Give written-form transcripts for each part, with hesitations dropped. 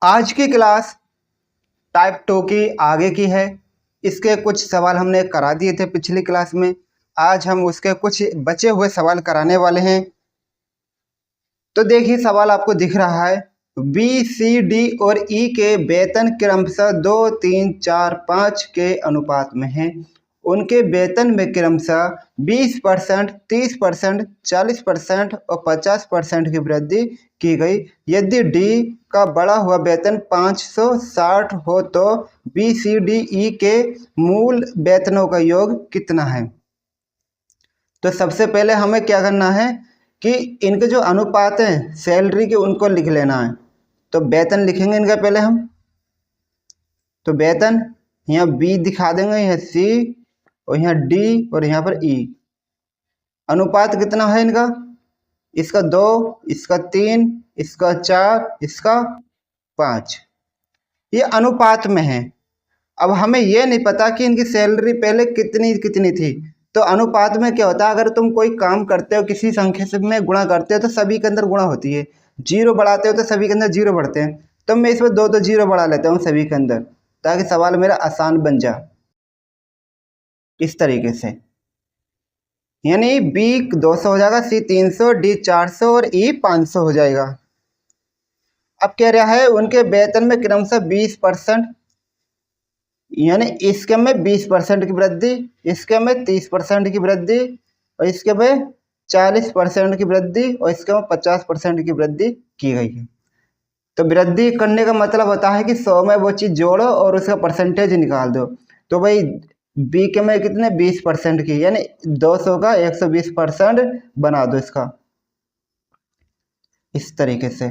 आज की class type 2 की आगे की है। इसके कुछ सवाल हमने करा दिए थे पिछली क्लास में। आज हम उसके कुछ बचे हुए सवाल कराने वाले हैं। तो देखिए, सवाल आपको दिख रहा है। बी, सी, डी और ई के वेतन क्रमशः 2, 3, 4, 5 के अनुपात में हैं। उनके वेतन में क्रमशः 20%, 30%, 40% और 50% की वृद्धि की गई। यदि डी का बढ़ा हुआ वेतन 560 हो तो बी, सी, डी, ई के मूल वेतनों का योग कितना है। तो सबसे पहले हमें क्या करना है कि इनके जो अनुपात हैं सैलरी के, उनको लिख लेना है। तो वेतन लिखेंगे इनका पहले हम। तो वेतन यहाँ बी दिखा देंगे, यहाँ सी और यहाँ डी और यहाँ पर ई। अनुपात कितना है इनका? इसका 2, इसका 3, इसका 4, इसका 5। ये अनुपात में है। अब हमें ये नहीं पता कि इनकी सैलरी पहले कितनी कितनी थी। तो अनुपात में क्या होता है, अगर तुम कोई काम करते हो, किसी संख्या से में गुणा करते हो तो सभी के अंदर गुणा होती है। जीरो बढ़ाते हो तो सभी के अंदर जीरो बढ़ते हैं। तो मैं इसमें दो दो जीरो बढ़ा लेता हूँ सभी के अंदर, ताकि सवाल मेरा आसान बन जाए। इस तरीके से यानी बी 200 हो जाएगा, सी 300, डी 400 और ई 500 हो जाएगा। अब कह रहा है उनके वेतन में क्रमशः 20%, यानी इसके में 20% की वृद्धि, इसके में 30% की वृद्धि और इसके में 40% की वृद्धि और इसके में 50% की वृद्धि की गई है। तो वृद्धि करने का मतलब होता है कि 100 में वो चीज़ जोड़ो और उसका परसेंटेज निकाल दो। तो भाई बी के में कितने 20% की, यानी 200 का 120% बना दो इसका, इस तरीके से।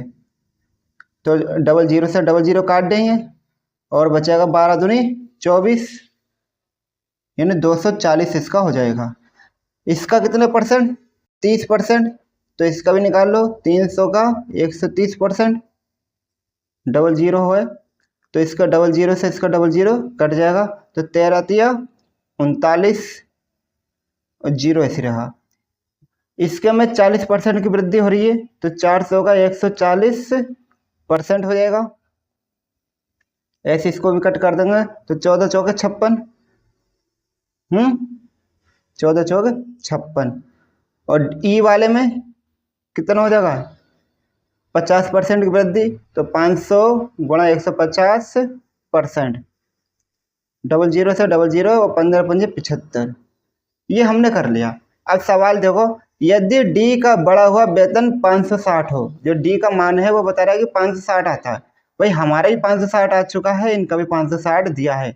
तो डबल जीरो से डबल जीरो काट देंगे और बचेगा 12 दूनी 24, यानी 240 इसका हो जाएगा। इसका कितने परसेंट? 30%। तो इसका भी निकाल लो, 300 का 130%। डबल जीरो है तो इसका डबल जीरो से इसका डबल जीरो कट जाएगा। तो 13 तिया 39 और जीरो ऐसे रहा। इसके में 40% की वृद्धि हो रही है, तो 400 का 140% हो जाएगा। ऐसे इसको भी कट कर देंगे तो 14 चौके 56, 14 चौके 56। और ई वाले में कितना हो जाएगा? 50% की वृद्धि, तो 500 गुणा 150%। डबल जीरो से डबल जीरो और 15 पंजे 75। ये हमने कर लिया। अब सवाल देखो, यदि डी का बढ़ा हुआ वेतन 560 हो, जो डी का मान है वो बता रहा है कि 560 आता है। भाई हमारा ही 560 आ चुका है, इनका भी 560 दिया है।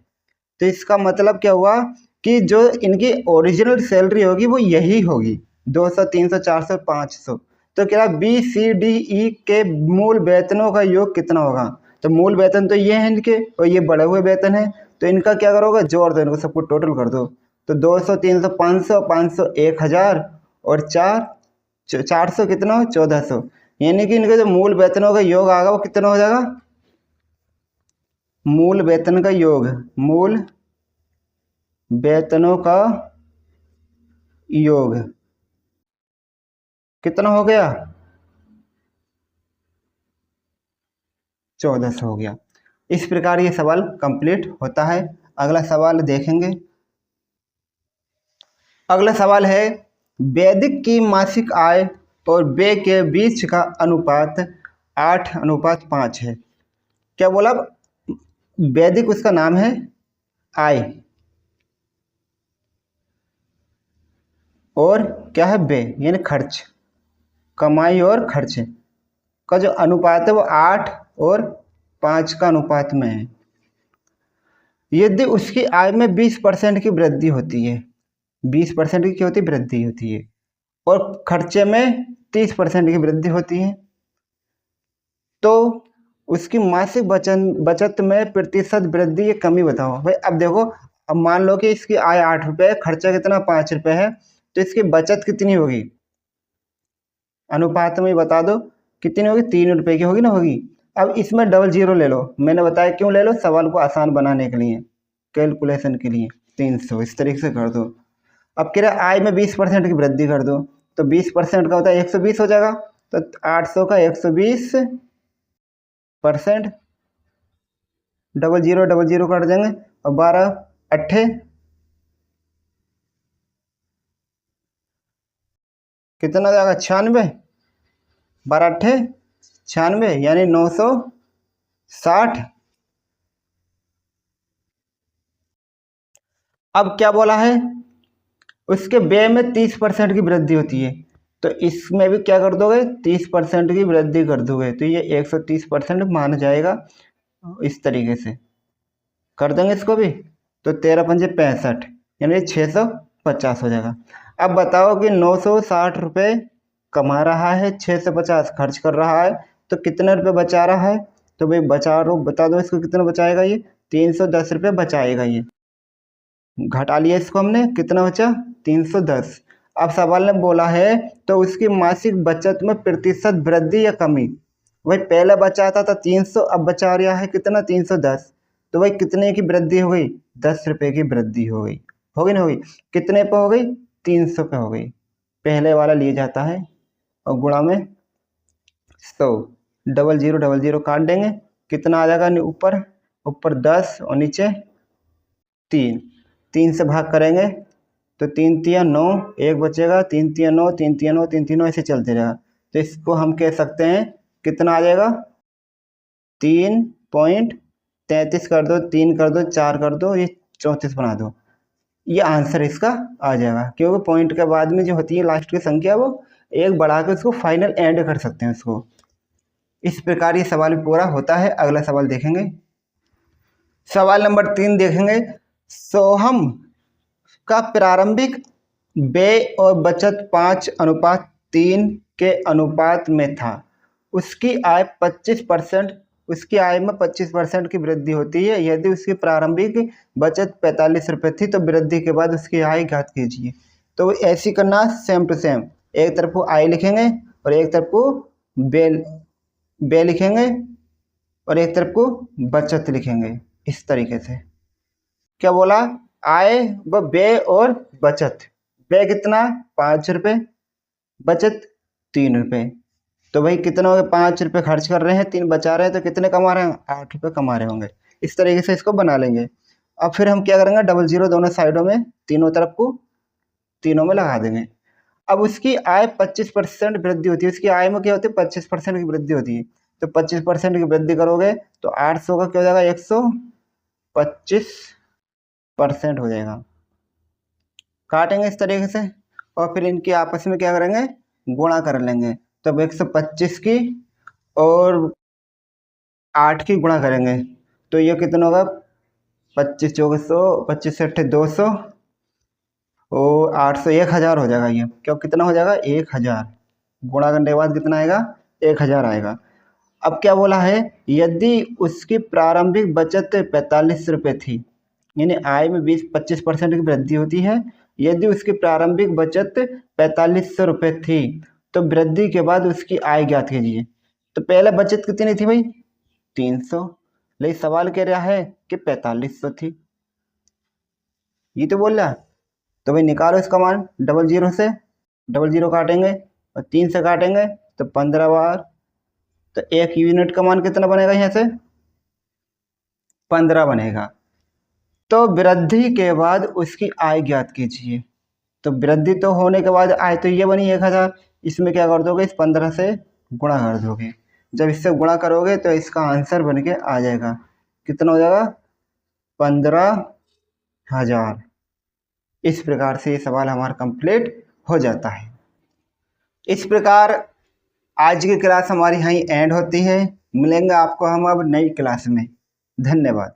तो इसका मतलब क्या हुआ कि जो इनकी ओरिजिनल सैलरी होगी वो यही होगी, 200, 300, 400, 500। तो क्या बी, सी, डी, ई के मूल वेतनों का योग कितना होगा? तो मूल वेतन तो ये है इनके और ये बढ़े हुए वेतन है। तो इनका क्या करोगे? जोड़ दो इनको, सबको टोटल कर दो। तो 200, 300, 500, 500 1000 और 400 कितना हो? 1400। यानी कि इनके जो मूल वेतनों का योग आएगा वो कितना हो जाएगा? मूल वेतन का योग, मूल वेतनों का योग कितना हो गया? 1400 हो गया। इस प्रकार ये सवाल कंप्लीट होता है। अगला सवाल देखेंगे। अगला सवाल है, वैदिक की मासिक आय और व्यय के बीच का अनुपात 8:5 है। क्या बोला? वैदिक उसका नाम है, आय और क्या है? व्यय यानी खर्च, कमाई और खर्च का जो अनुपात है वो 8 और 5 का अनुपात में है। यदि उसकी आय में 20% की वृद्धि होती है, 20% की क्या होती है? वृद्धि होती है। और खर्चे में 30% की वृद्धि होती है, तो उसकी मासिक बचत में प्रतिशत वृद्धि या कमी बताओ। भाई अब देखो, अब मान लो कि इसकी आय 8 रुपये, खर्चा कितना 5 रुपये है, तो इसकी बचत कितनी होगी? अनुपात में बता दो कितनी होगी? 3 रुपये की होगी ना, होगी। अब इसमें डबल जीरो ले लो, मैंने बताया क्यों ले लो, सवाल को आसान बनाने के लिए, कैलकुलेशन के लिए। 300 इस तरीके से कर दो। अब कह रहा आय में 20% की वृद्धि कर दो, तो 20% का होता है 120 हो जाएगा। तो 800 का 120%, डबल जीरो काट देंगे और 12 अट्ठे कितना आ जाएगा 96, 12 अट्ठे 96 यानी 960। अब क्या बोला है, उसके व्यय में 30% की वृद्धि होती है, तो इसमें भी क्या कर दोगे 30% की वृद्धि कर दोगे, तो ये 130% मान जाएगा। इस तरीके से कर देंगे इसको भी, तो 13 पंजे 65 यानी 650 हो जाएगा। अब बताओ कि 960 रुपये कमा रहा है, 650 खर्च कर रहा है, तो कितने रुपये बचा रहा है, तो भाई बता दो इसको कितना बचाएगा, ये 310 रुपये बचाएगा। ये घटा लिया इसको हमने, कितना बचा 310। अब सवाल ने बोला है तो उसकी मासिक बचत में प्रतिशत वृद्धि या कमी, वही पहले बचाता था 300, अब बचा रहा है कितना 310, तो भाई कितने की वृद्धि हो गई 10 रुपये की वृद्धि हो गई, होगी ना होगी, कितने पे हो गई 300 पे हो गई, पहले वाला लिया जाता है और गुणा में 100, डबल जीरो काट देंगे, कितना आ जाएगा ऊपर ऊपर 10 और नीचे 3 से भाग करेंगे तो 3 तिया 9, एक बचेगा, 3 तिया 9, 3 तिया 9, 3 3 9 ऐसे चलते रहेगा, तो इसको हम कह सकते हैं कितना आ जाएगा 3.33 कर दो, 3 कर दो, 4 कर दो, ये 34 बना दो, ये आंसर इसका आ जाएगा। क्योंकि पॉइंट के बाद में जो होती है लास्ट की संख्या वो एक बढ़ा के उसको फाइनल एंड कर सकते हैं उसको। इस प्रकार ये सवाल पूरा होता है। अगला सवाल देखेंगे, सवाल नंबर 3 देखेंगे। सोहम का प्रारंभिक व्यय और बचत 5:3 के अनुपात में था, उसकी आय 25%, उसकी आय में 25% की वृद्धि होती है यदि उसकी प्रारंभिक बचत 45 रुपये थी, तो वृद्धि के बाद उसकी आय ज्ञात कीजिए। तो ऐसी करना सेम टू सेम, एक तरफ को आय लिखेंगे और एक तरफ को व्यय लिखेंगे और एक तरफ को बचत लिखेंगे। इस तरीके से क्या बोला, आय व व्यय और बचत, व्यय कितना 5 रुपये, बचत 3 रुपये, तो भाई कितना हो गया 5 रुपये खर्च कर रहे हैं, 3 बचा रहे हैं, तो कितने कमा रहे हैं 8 रुपये कमा रहे होंगे। इस तरीके से इसको बना लेंगे। अब फिर हम क्या करेंगे, डबल जीरो दोनों साइडों में, तीनों तरफ को तीनों में लगा देंगे। अब उसकी आय 25% वृद्धि होती है, उसकी आय में क्या होती है 25% की वृद्धि होती है, तो 25% की वृद्धि करोगे तो 800 का क्या हो जाएगा 125% हो जाएगा। काटेंगे इस तरीके से और फिर इनके आपस में क्या करेंगे गुणा कर लेंगे, तब 125 की और 8 की गुणा करेंगे तो ये कितना होगा 25 चौके 100, 25 से 8 200 और 800 1000 हो जाएगा। ये क्यों कितना हो जाएगा 1000, गुणा करने के बाद कितना आएगा 1000 आएगा। अब क्या बोला है, यदि उसकी प्रारंभिक बचत 45 रुपये थी, यानी आय में 25% की वृद्धि होती है, यदि उसकी प्रारंभिक बचत 4500 रुपये थी तो वृद्धि के बाद उसकी आय ज्ञात कीजिए। तो पहले बचत कितनी थी भाई 300, लेकिन सवाल कह रहा है कि 4500 थी, ये तो बोल रहा। तो भाई निकालो इसका मान, डबल जीरो काटेंगे और 3 से काटेंगे तो 15 बार, तो 1 यूनिट का मान कितना बनेगा यहाँ से 15 बनेगा। तो वृद्धि के बाद उसकी आय ज्ञात कीजिए, तो वृद्धि तो होने के बाद आय तो ये बनी 1000, इसमें क्या कर दोगे इस 15 से गुणा कर दोगे, जब इससे गुणा करोगे तो इसका आंसर बन के आ जाएगा, कितना हो जाएगा 15,000। इस प्रकार से ये सवाल हमारा कंप्लीट हो जाता है। इस प्रकार आज की क्लास हमारी यहीं एंड होती है, मिलेंगे आपको हम अब नई क्लास में। धन्यवाद।